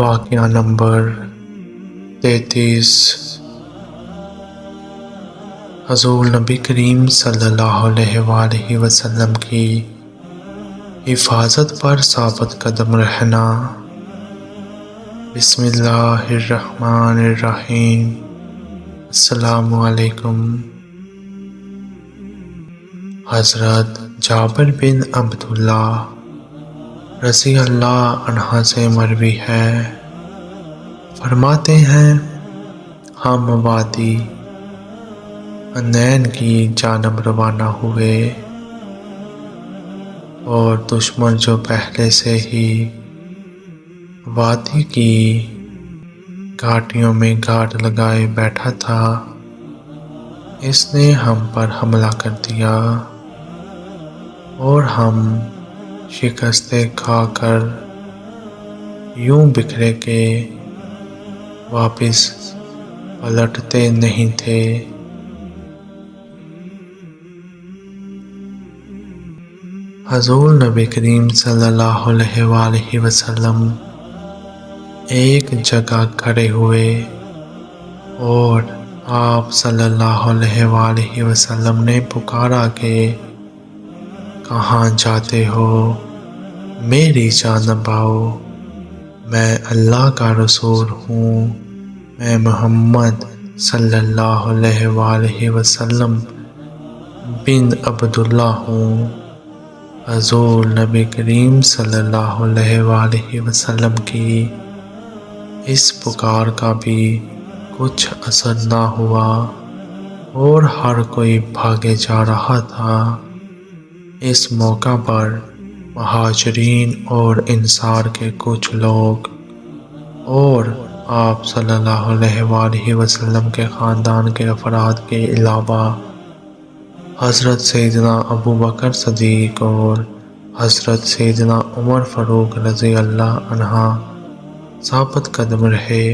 واقعہ نمبر 33۔ حضور نبی کریم صلی اللہ علیہ وآلہ وسلم کی حفاظت پر ثابت قدم رہنا۔ بسم اللہ الرحمن الرحیم۔ السلام علیکم۔ حضرت جابر بن عبداللہ رضی اللہ عنہ سے مروی ہے، فرماتے ہیں ہم وادی حنین کی جانب روانہ ہوئے اور دشمن جو پہلے سے ہی وادی کی گھاٹیوں میں گاڑ لگائے بیٹھا تھا، اس نے ہم پر حملہ کر دیا اور ہم شکستیں کھا کر یوں بکھرے کہ واپس پلٹتے نہیں تھے۔ حضور نبی کریم صلی اللہ علیہ وآلہ وسلم ایک جگہ کھڑے ہوئے اور آپ صلی اللہ علیہ وآلہ وسلم نے پکارا کہ کہاں جاتے ہو؟ میری جانب آؤ، میں اللہ کا رسول ہوں، میں محمد صلی اللہ علیہ وآلہ وسلم بن عبداللہ ہوں۔ حضور نبی کریم صلی اللہ علیہ وآلہ وسلم کی اس پکار کا بھی کچھ اثر نہ ہوا اور ہر کوئی بھاگے جا رہا تھا۔ اس موقع پر مہاجرین اور انصار کے کچھ لوگ اور آپ صلی اللہ علیہ وآلہ وسلم کے خاندان کے افراد کے علاوہ حضرت سیدنا ابو بکر صدیق اور حضرت سیدنا عمر فاروق رضی اللہ عنہ ثابت قدم رہے۔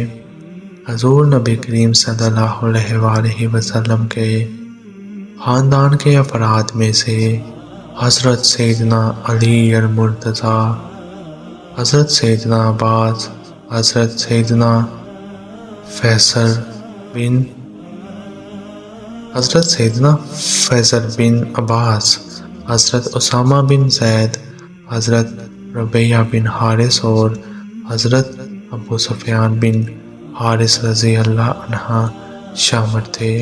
حضور نبی کریم صلی اللہ علیہ وآلہ وسلم کے خاندان کے افراد میں سے حضرت سیدنا علی المرتضیٰ، حضرت سیدنا عباس، حضرت سیدنا فیصل بن عباس، حضرت اسامہ بن زید، حضرت ربیعہ بن حارث اور حضرت ابو سفیان بن حارث رضی اللہ عنہ شامل تھے۔